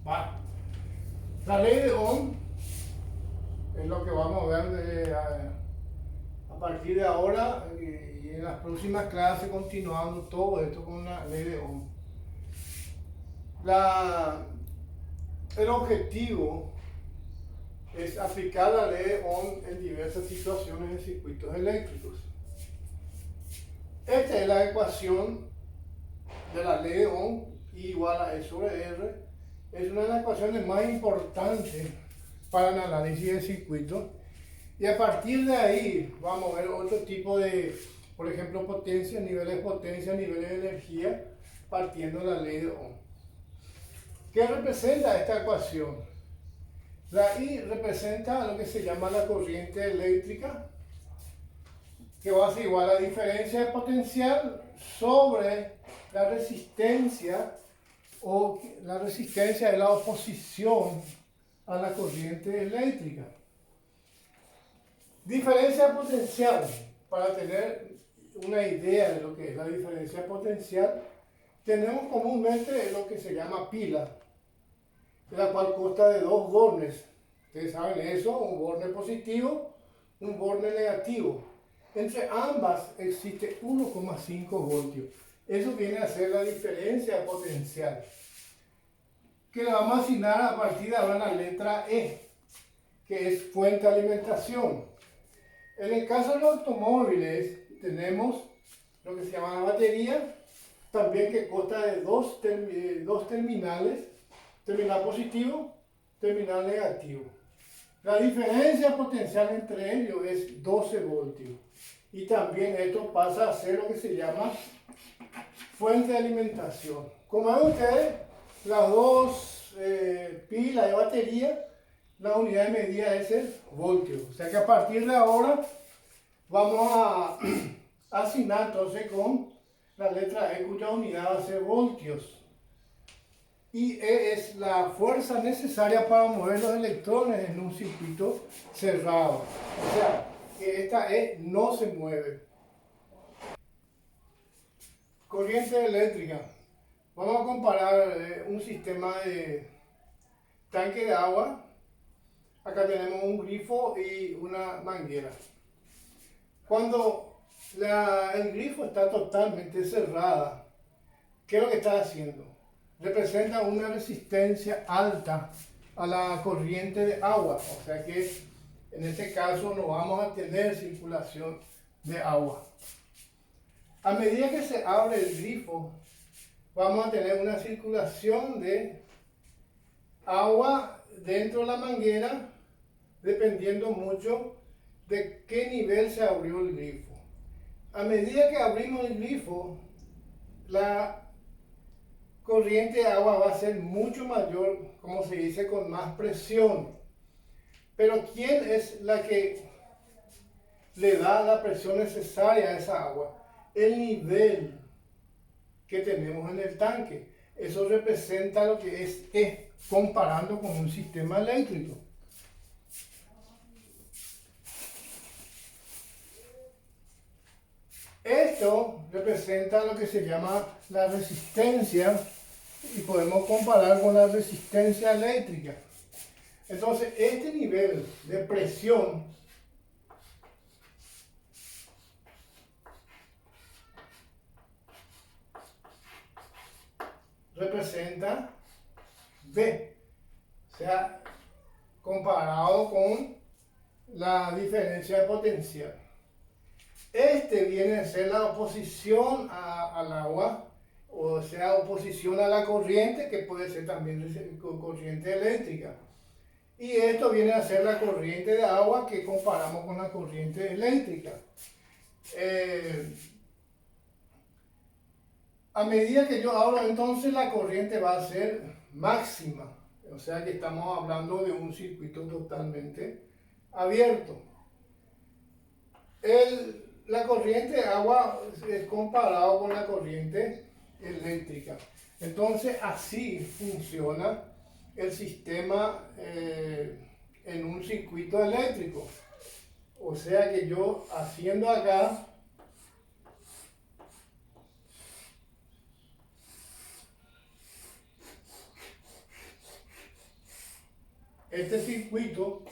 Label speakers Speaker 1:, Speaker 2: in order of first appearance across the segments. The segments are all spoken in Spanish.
Speaker 1: Va. La ley de Ohm es lo que vamos a ver a partir de ahora y en las próximas clases, continuando todo esto con la ley de Ohm. El objetivo es aplicar la ley de Ohm en diversas situaciones de circuitos eléctricos. Esta es la ecuación de la ley de Ohm, I igual a E sobre R. Es una de las ecuaciones más importantes para el análisis de circuitos. Y a partir de ahí vamos a ver otro tipo de, por ejemplo, potencia, niveles de potencia, niveles de energía, partiendo de la ley de Ohm. ¿Qué representa esta ecuación? La I representa lo que se llama la corriente eléctrica, que va a ser igual a la diferencia de potencial sobre la resistencia, o la resistencia es la oposición a la corriente eléctrica. Diferencia potencial, para tener una idea de lo que es la diferencia potencial, tenemos comúnmente lo que se llama pila, la cual consta de dos bornes. Ustedes saben eso, un borne positivo, un borne negativo. Entre ambas existe 1,5 voltios. Eso viene a ser la diferencia potencial, que le vamos a asignar a partir de ahora la letra E, que es fuente de alimentación. En el caso de los automóviles tenemos lo que se llama la batería, también que consta de dos terminales, terminal positivo, terminal negativo. La diferencia potencial entre ellos es 12 voltios. Y también esto pasa a ser lo que se llama fuente de alimentación. Como ven ustedes, las dos pilas de batería, la unidad de medida es el voltio. O sea que a partir de ahora vamos a asignar entonces con la letra E, cuya unidad va a ser voltios. Y E es la fuerza necesaria para mover los electrones en un circuito cerrado. O sea, que esta E no se mueve. Corriente eléctrica. Vamos a comparar un sistema de tanque de agua. Acá tenemos un grifo y una manguera. Cuando el grifo está totalmente cerrada, ¿qué es lo que está haciendo? Representa una resistencia alta a la corriente de agua. O sea que en este caso no vamos a tener circulación de agua. A medida que se abre el grifo, vamos a tener una circulación de agua dentro de la manguera, dependiendo mucho de qué nivel se abrió el grifo. A medida que abrimos el grifo, la corriente de agua va a ser mucho mayor, como se dice, con más presión. Pero ¿quién es la que le da la presión necesaria a esa agua? El nivel que tenemos en el tanque. Eso representa lo que es E, comparando con un sistema eléctrico. Esto representa lo que se llama la resistencia y podemos comparar con la resistencia eléctrica. Entonces, este nivel de presión representa V, o sea, comparado con la diferencia de potencial. Este viene a ser la oposición al agua, o sea, oposición a la corriente, que puede ser también corriente eléctrica. Y esto viene a ser la corriente de agua que comparamos con la corriente eléctrica. A medida que yo abro, entonces la corriente va a ser máxima. O sea que estamos hablando de un circuito totalmente abierto. La corriente de agua es comparado con la corriente eléctrica. Entonces así funciona el sistema en un circuito eléctrico. O sea que yo haciendo acá este circuito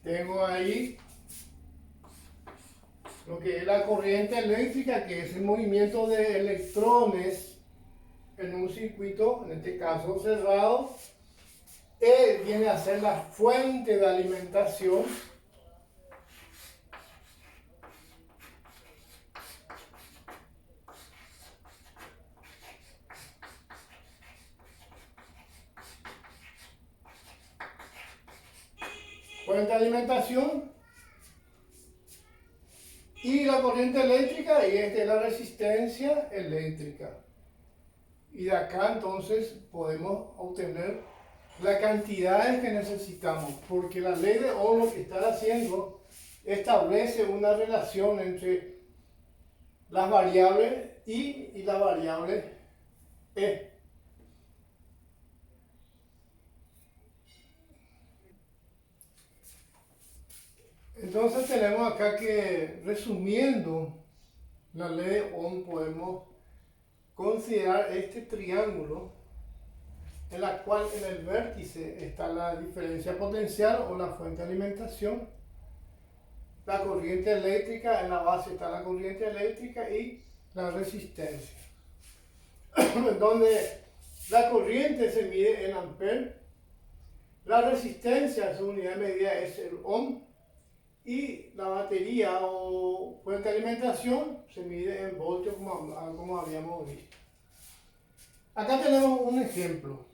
Speaker 1: tengo ahí lo que es la corriente eléctrica, que es el movimiento de electrones en un circuito, en este caso cerrado. E viene a ser la fuente de alimentación. Fuente de alimentación. Y la corriente eléctrica, y esta es la resistencia eléctrica. Y de acá entonces podemos obtener las cantidades que necesitamos, porque la ley de Ohm lo que está haciendo establece una relación entre las variables I y la variable E. Entonces tenemos acá que, resumiendo la ley de Ohm, podemos considerar este triángulo en la cual en el vértice está la diferencia potencial o la fuente de alimentación, la corriente eléctrica, en la base está la corriente eléctrica y la resistencia, donde la corriente se mide en amperes, la resistencia, su unidad de medida es el ohm, y la batería o fuente de alimentación se mide en voltios como habíamos visto. Acá tenemos un ejemplo.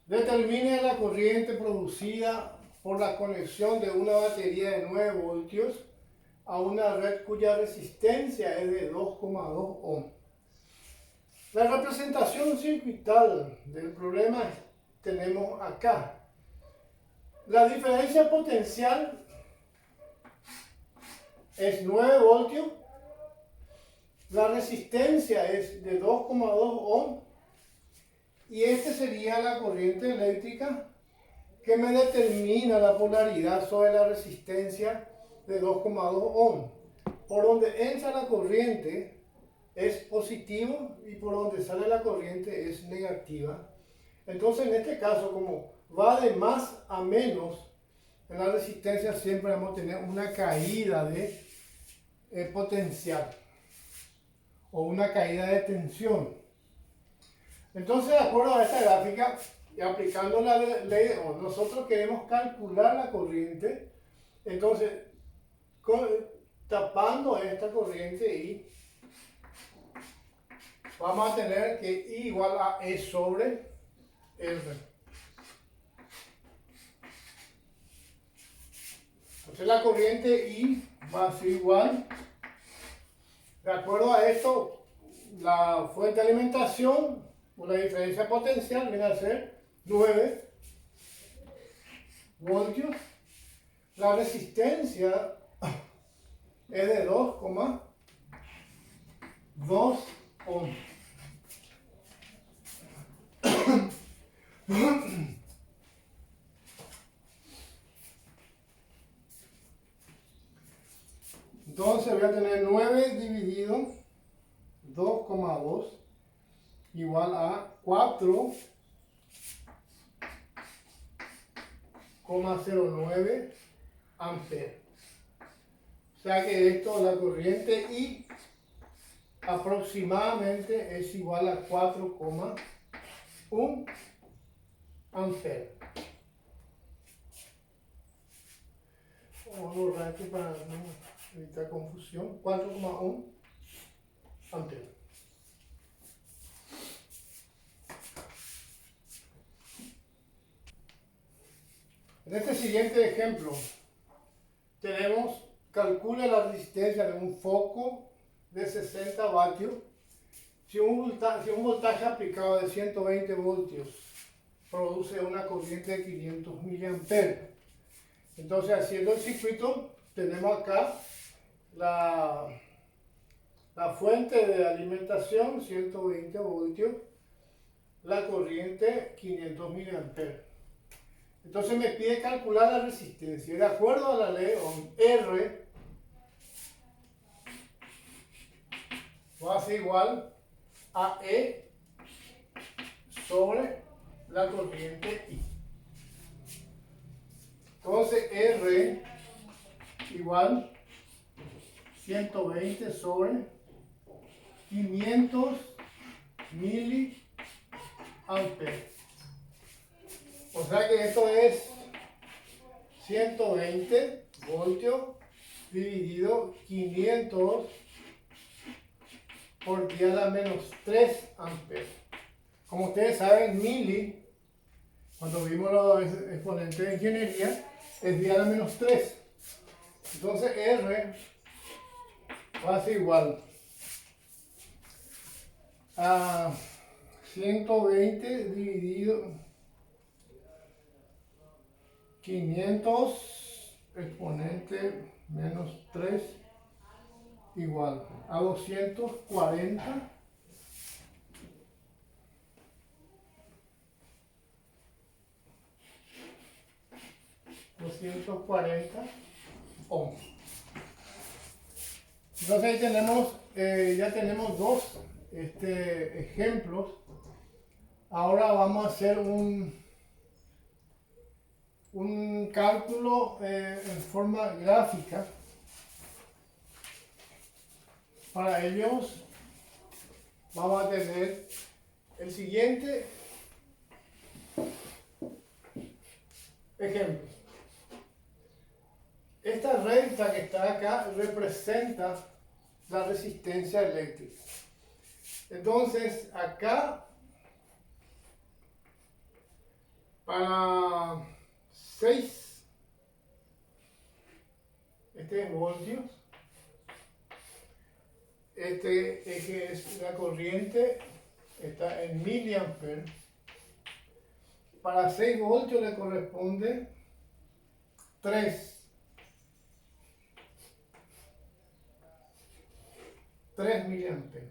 Speaker 1: Determine la corriente producida por la conexión de una batería de 9 voltios a una red cuya resistencia es de 2,2 ohm. La representación circuital del problema tenemos acá. La diferencia potencial es 9 voltios. La resistencia es de 2,2 ohm. Y esta sería la corriente eléctrica que me determina la polaridad sobre la resistencia de 2,2 ohm. Por donde entra la corriente es positivo y por donde sale la corriente es negativa. Entonces en este caso, como va de más a menos, en la resistencia siempre vamos a tener una caída de potencial o una caída de tensión. Entonces, de acuerdo a esta gráfica y aplicando la ley de Ohm, nosotros queremos calcular la corriente. Entonces, tapando esta corriente I, vamos a tener que I igual a E sobre R. Entonces, la corriente I va a ser igual, de acuerdo a esto, la fuente de alimentación, la diferencia potencial viene a ser 9 voltios. La resistencia es de 2,2 ohm. Entonces voy a tener 9 dividido 2,2 igual a 4,09 amperes. O sea que esto, la corriente I aproximadamente es igual a 4,1 amperes. Vamos a borrar aquí para no evitar confusión. 4,1 amperes. En este siguiente ejemplo, calcula la resistencia de un foco de 60 vatios. Si un voltaje aplicado de 120 voltios produce una corriente de 500 miliamperes. Entonces, haciendo el circuito, tenemos acá la fuente de alimentación, 120 voltios, la corriente 500 miliamperes. Entonces me pide calcular la resistencia. De acuerdo a la ley Ohm, R ser igual a E sobre la corriente I. Entonces R igual 120 sobre 500 miliamperes. O sea que esto es 120 voltios dividido 500 por 10 a la menos 3 amperes. Como ustedes saben, mili, cuando vimos los exponentes de ingeniería, es 10 a la menos 3. Entonces R va a ser igual a 120 dividido 500 exponente menos 3 igual a 240 ohms. Entonces ahí tenemos, ya tenemos dos ejemplos. Ahora vamos a hacer un cálculo en forma gráfica. Para ellos vamos a tener el siguiente ejemplo. Esta recta que está acá representa la resistencia eléctrica. Entonces acá para 6 voltios, que es la corriente, está en miliamperes. Para 6 voltios le corresponde 3 miliamperes.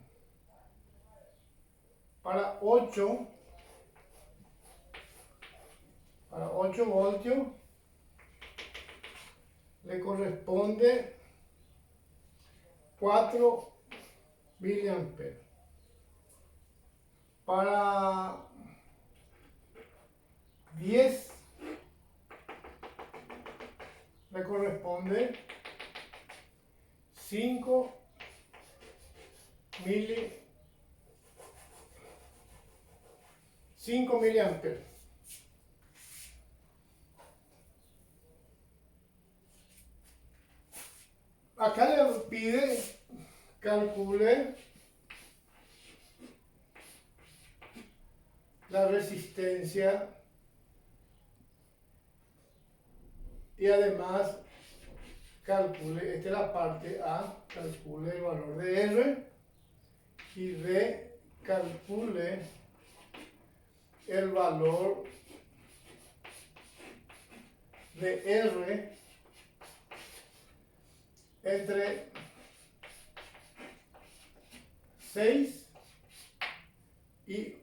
Speaker 1: Para 8 voltios le corresponde 4 miliamperes. Para 10 le corresponde 5 miliamperes. Acá le pide calcule la resistencia y además calcule, esta es la parte A, calcule el valor de R y B, calcule el valor de R entre 6 y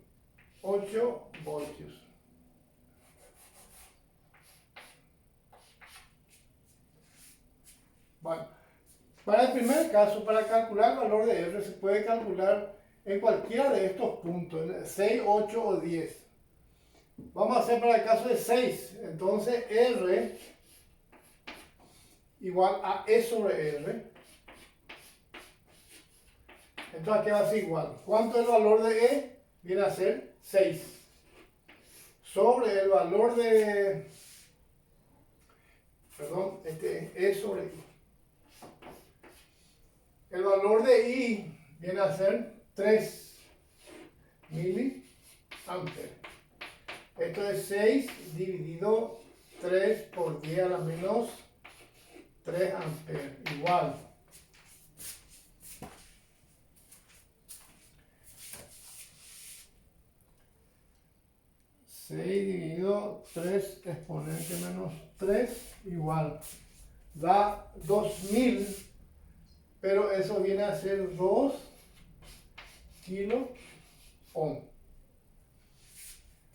Speaker 1: 8 voltios. Bueno, para el primer caso, para calcular el valor de R, se puede calcular en cualquiera de estos puntos, en 6, 8 o 10. Vamos a hacer para el caso de 6. Entonces R igual a E sobre R. Entonces aquí va a ser igual. ¿Cuánto es el valor de E? Viene a ser 6. Sobre el valor de... Perdón, E sobre I. El valor de I viene a ser 3 miliamperes. Esto es 6 dividido 3 por 10 a la menos 3 amperes. Igual. Dividido 3 exponente menos 3 igual. Da 2000, pero eso viene a ser 2 kilo ohm.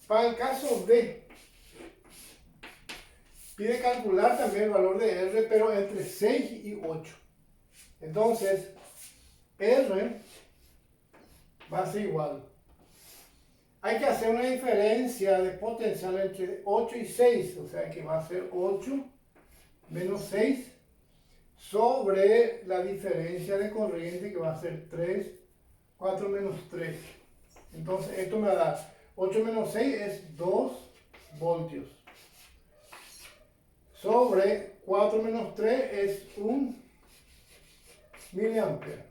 Speaker 1: Para el caso B, pide calcular también el valor de R, pero entre 6 y 8. Entonces, R va a ser igual. Hay que hacer una diferencia de potencial entre 8 y 6, o sea que va a ser 8 menos 6 sobre la diferencia de corriente que va a ser 3, 4 menos 3. Entonces esto me da 8 menos 6 es 2 voltios. Sobre 4 menos 3 es 1 miliampere.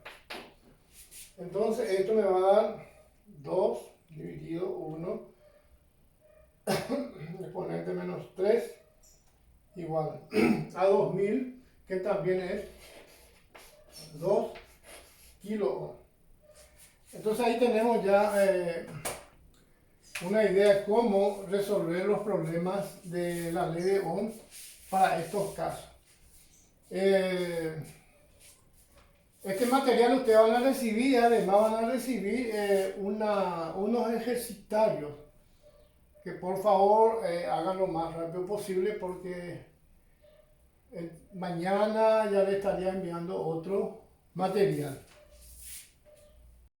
Speaker 1: Entonces esto me va a dar 2 dividido 1 exponente menos 3 igual a 2000, que también es 2 kilo ohm. Entonces ahí tenemos ya una idea de cómo resolver los problemas de la ley de Ohm para estos casos. Este material ustedes van a recibir, además van a recibir unos ejercitarios que por favor hagan lo más rápido posible porque mañana ya les estaría enviando otro material.